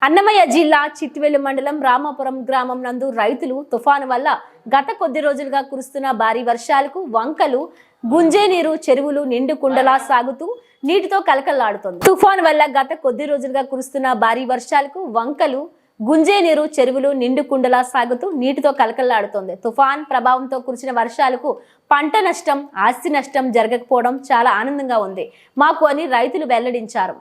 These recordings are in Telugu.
అన్నమయ్య జిల్లా చిట్వేలు మండలం రామాపురం గ్రామం నందు రైతులు తుఫాను వల్ల గత కొద్ది రోజులుగా కురుస్తున్న భారీ వర్షాలకు వంకలు గుంజే నీరు చెరువులు నిండు కుండలా సాగుతూ నీటితో కలకల్లాడుతోంది. తుఫాను వల్ల గత కొద్ది రోజులుగా కురుస్తున్న భారీ వర్షాలకు వంకలు గుంజే నీరు చెరువులు నిండు కుండలా సాగుతూ నీటితో కలకల్లాడుతోంది. తుఫాన్ ప్రభావంతో కురిసిన వర్షాలకు పంట నష్టం, ఆస్తి నష్టం జరగకపోవడం చాలా ఆనందంగా ఉంది మాకు అని రైతులు వెల్లడించారు.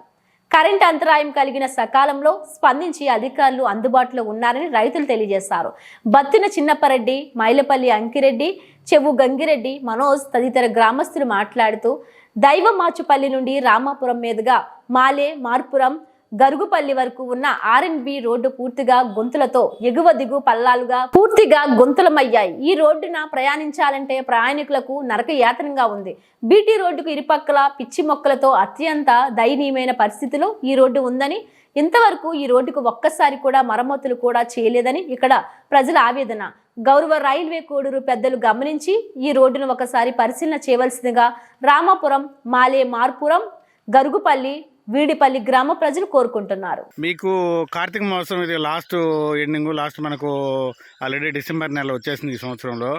కరెంట్ అంతరాయం కలిగిన సకాలంలో స్పందించి అధికారులు అందుబాటులో ఉన్నారని రైతులు తెలియజేశారు. బత్తిన చిన్నప్పరెడ్డి, మైలపల్లి అంకిరెడ్డి, చెవు గంగిరెడ్డి, మనోజ్ తదితర గ్రామస్తులు మాట్లాడుతూ దైవమాచుపల్లి నుండి రామాపురం మీదుగా మాలే మార్పురం గరుగుపల్లి వరకు ఉన్న R&B రోడ్డు పూర్తిగా గొంతులతో ఎగువ దిగు పల్లాలుగా పూర్తిగా గొంతులమయ్యాయి. ఈ రోడ్డున ప్రయాణించాలంటే ప్రయాణికులకు నరక యాతనంగా ఉంది. బీటీ రోడ్డుకు ఇరుపక్కల పిచ్చి మొక్కలతో అత్యంత దయనీయమైన పరిస్థితిలో ఈ రోడ్డు ఉందని, ఇంతవరకు ఈ రోడ్డుకు ఒక్కసారి కూడా మరమ్మతులు కూడా చేయలేదని ఇక్కడ ప్రజల ఆవేదన. గౌరవ రైల్వే కోడూరు పెద్దలు గమనించి ఈ రోడ్డును ఒకసారి పరిశీలన చేయవలసిందిగా రామాపురం, మాలే మార్పురం, గరుగుపల్లి, వీడిపల్లి గ్రామ ప్రజలు కోరుకుంటున్నారు. మీకు కార్తీక మాసం ఇది లాస్ట్ మనకు ఆల్రెడీ డిసెంబర్ నెల వచ్చేసింది ఈ సంవత్సరంలో.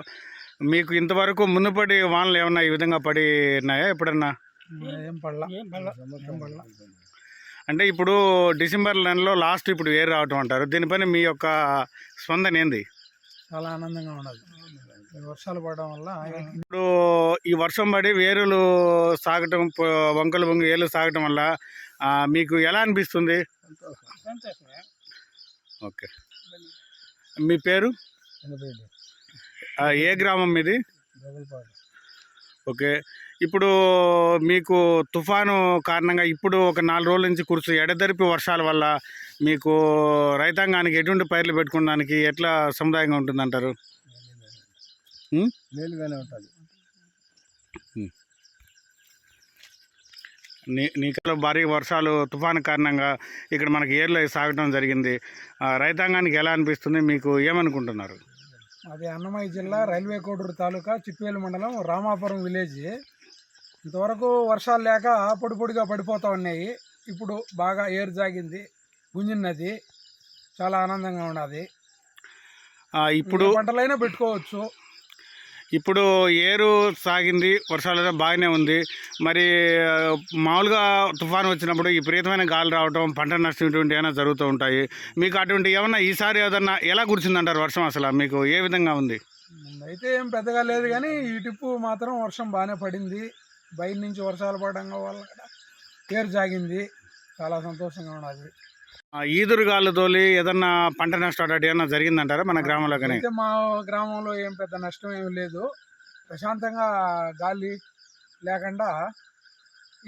మీకు ఇంతవరకు మునుపటి వానలు ఏమన్నా ఈ విధంగా పడినాయా ఎప్పుడన్నా? అంటే ఇప్పుడు డిసెంబర్ నెలలో లాస్ట్ ఇప్పుడు ఏరు రావటం అంటారు, దీనిపైన మీ యొక్క స్పందన ఏంది? చాలా ఆనందంగా ఉన్నది. వర్షాలు పడడం వల్ల ఇప్పుడు ఈ వర్షం పడి వేరులు సాగటం, వంకలు వంగి ఏళ్ళు సాగటం వల్ల మీకు ఎలా అనిపిస్తుంది? ఓకే, మీ పేరు? ఏ గ్రామం మీది? ఓకే, ఇప్పుడు మీకు తుఫాను కారణంగా ఇప్పుడు ఒక 4 రోజుల నుంచి కురుసు ఎడతెరిపి వర్షాల వల్ల మీకు రైతాంగానికి ఎటువంటి పైర్లు పెట్టుకోవడానికి ఎట్లా సముదాయంగా ఉంటుందంటారు? మేలుగానే ఉంటుంది. నీకలో భారీ వర్షాలు తుఫాను కారణంగా ఇక్కడ మనకి ఏర్లు సాగటం జరిగింది. రైతాంగానికి ఎలా అనిపిస్తుంది, మీకు ఏమనుకుంటున్నారు? అది అన్నమయ్య జిల్లా రైల్వే కోడూరు తాలూకా చిట్వేలు మండలం రామాపురం విలేజ్. ఇంతవరకు వర్షాలు లేక పొడిగా పడిపోతూ ఉన్నాయి. ఇప్పుడు బాగా ఏరు జాగింది, గుంజినది, చాలా ఆనందంగా ఉన్నది. ఇప్పుడు పంటలైనా పెట్టుకోవచ్చు. ఇప్పుడు ఏరు సాగింది, వర్షాలు బాగానే ఉంది. మరి మామూలుగా తుఫాను వచ్చినప్పుడు విపరీతమైన గాలి రావటం, పంట నష్టం ఇటువంటి ఏమైనా జరుగుతూ ఉంటాయి. మీకు అటువంటి ఏమన్నా ఈసారి ఏదన్నా ఎలా కురిసిందంటారు వర్షం? అసలు మీకు ఏ విధంగా ఉంది? అయితే ఏం పెద్దగా లేదు, కానీ ఈ టిప్పు మాత్రం వర్షం బాగానే పడింది. బయట నుంచి వర్షాలు పడడం వల్ల ఏరు జాగింది, చాలా సంతోషంగా ఉన్నది. ఈదురుగాలు తోలి ఏదన్నా పంట నష్టం అటు ఏమన్నా జరిగిందంటారా మన గ్రామంలో? కానీ అయితే మా గ్రామంలో ఏం పెద్ద నష్టం ఏమి లేదు, ప్రశాంతంగా గాలి లేకుండా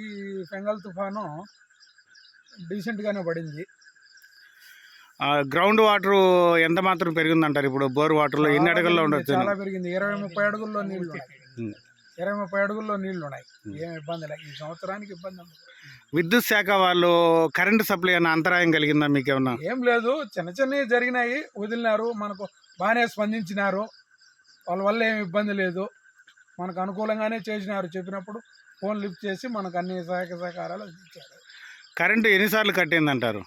ఈ ఫెంగల్ తుఫాను డీసెంట్గానే పడింది. గ్రౌండ్ వాటర్ ఎంత మాత్రం పెరిగిందంటారు? ఇప్పుడు బోర్ వాటర్లో ఎన్ని అడుగుల్లో ఉండొచ్చు? చాలా పెరిగింది, 20-30 అడుగుల్లో నీళ్లు ఉన్నాయి. 20-30 అడుగుల్లో నీళ్లు ఉన్నాయి. ఏం ఇబ్బంది లేదు, ఈ సంవత్సరానికి ఇబ్బంది ఉండదు. విద్యుత్ శాఖ వాళ్ళు కరెంటు సప్లై అన్న అంతరాయం కలిగిందా మీకేమన్నా? ఏం లేదు, చిన్నవి జరిగినాయి, వదిలినారు, మనకు బాగానే స్పందించినారు. వాళ్ళ వల్ల ఏమి ఇబ్బంది లేదు, మనకు అనుకూలంగానే చేసినారు. చెప్పినప్పుడు ఫోన్ లిఫ్ట్ చేసి మనకు అన్ని సహకారాలు ఇచ్చారు. కరెంటు ఎన్నిసార్లు కట్టిందంటారు?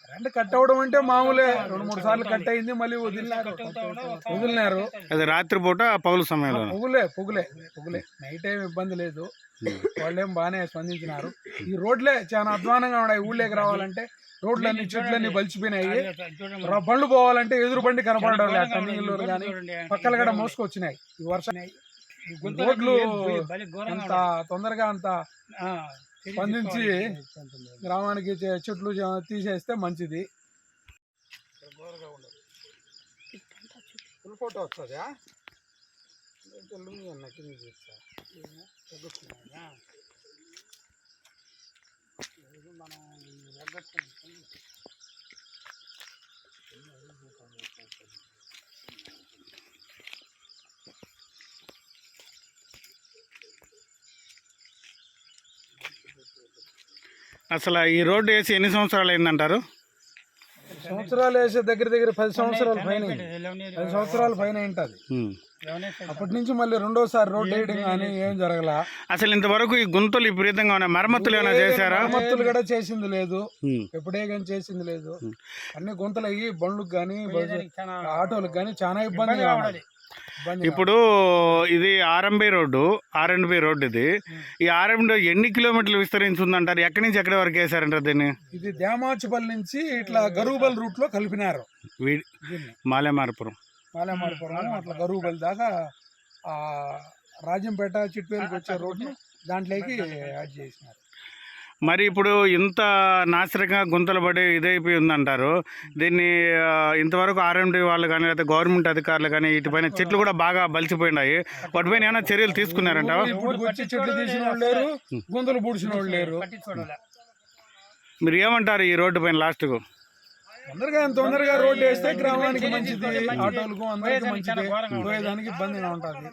కరెంట్ కట్ అవ్వడం అంటే మామూలే, 2-3 సార్లు కట్ అయింది, మళ్ళీ వదిలినారు. అది రాత్రిపూట పగులు సమయంలో? పొగులే నైట్ ఏం ఇబ్బంది లేదు, వాళ్ళేం బాగానే స్పందించినారు. ఈ రోడ్లే చాలా అధ్వానంగా ఉన్నాయి. ఊళ్ళోకి రావాలంటే రోడ్లన్నీ చెట్లన్నీ బలిచిపోయినాయి. బండ్లు పోవాలంటే ఎదురు బండి కనపడడం లేదు. టర్నింగ్లు కానీ పక్కల కూడా మోసుకొచ్చినాయి. ఈ వర్షం రోడ్లు అంత తొందరగా అంత స్పందించి గ్రామానికి చెట్లు తీసేస్తే మంచిది. ఫుల్ ఫోటో వస్తుందా? అసలు ఈ రోడ్డు వేసి ఎన్ని సంవత్సరాలు అయిందంటారు? సంవత్సరాలు వేసే దగ్గర 10 సంవత్సరాల పైన 10 సంవత్సరాల పైన ఉంటుంది. అప్పటి నుంచి మళ్ళీ రెండోసారి రోడ్ వేయడం కానీ ఏం జరగల. అసలు ఇంతవరకు ఈ గుంతలు విపరీతంగా ఉన్నాయి, మరమ్మతులు ఏమైనా చేశారా? మరమ్మతులు కూడా చేసింది లేదు, ఎప్పుడే కానీ చేసింది లేదు. అన్ని గుంతలు అయ్యి బండ్లకు కానీ ఆటోలకు కానీ చాలా ఇబ్బందిగా ఉన్నది. ఇప్పుడు ఇది ఆర్ఎంబి రోడ్డు ఇది. ఈ ఆర్ఎంబి ఎన్ని కిలోమీటర్లు విస్తరించి ఉందంటారు? ఎక్కడి నుంచి ఎక్కడి వరకు వేసారంటారు దీన్ని? ఇది దేమాచిపల్లి నుంచి ఇట్లా గరూబల్ రూట్ లో కలిపినారు. మాలేమారపురం అట్లా గరూబల్ దాకా ఆ రాజంపేట చిట్పేరుకి వచ్చే రోడ్ను దాంట్లోకి యాడ్ చేసినారు. మరి ఇప్పుడు ఇంత నాశనంగా గుంతలు పడి ఇదైపోయి ఉందంటారు. దీన్ని ఇంతవరకు ఆర్ఎండి వాళ్ళు కానీ లేదా గవర్నమెంట్ అధికారులు కానీ వీటిపైన చెట్లు కూడా బాగా బలిసిపోయినాయి, వాటిపైన ఏమైనా చర్యలు తీసుకున్నారంట? ఇప్పుడు వచ్చి చెట్లు తీసిన వాళ్ళు లేరు, గుంతలు పూడ్చిన వాళ్ళు లేరు. మీరు ఏమంటారు ఈ రోడ్డు పైన లాస్ట్కు? తొందరగా రోడ్డు వేస్తే గ్రామానికి మంచిది, ఆటోలకు అందరికి మంచిది, పోయేదానికి ఇబ్బందిగా ఉంటుంది.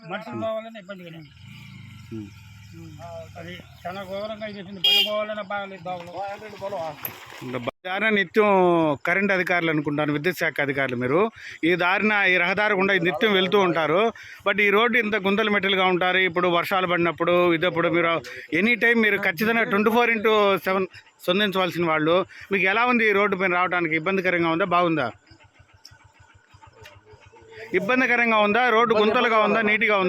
నిత్యం కరెంట్ అధికారులు అనుకుంటాను, విద్యుత్ శాఖ అధికారులు. మీరు ఈ రహదారి గుండా నిత్యం వెళ్తూ ఉంటారు. బట్ ఈ రోడ్డు ఇంత గుంతలు మెట్టలుగా ఉంటారు. ఇప్పుడు వర్షాలు పడినప్పుడు ఇదప్పుడు మీరు ఎనీ టైం మీరు ఖచ్చితంగా 24/7 స్పందించవలసిన వాళ్ళు. మీకు ఎలా ఉంది ఈ రోడ్డు పైన రావడానికి? ఇబ్బందికరంగా ఉందా, బాగుందా? ఇబ్బందికరంగా ఉందా? రోడ్డు గుంతలుగా ఉందా, నీట్గా ఉందా?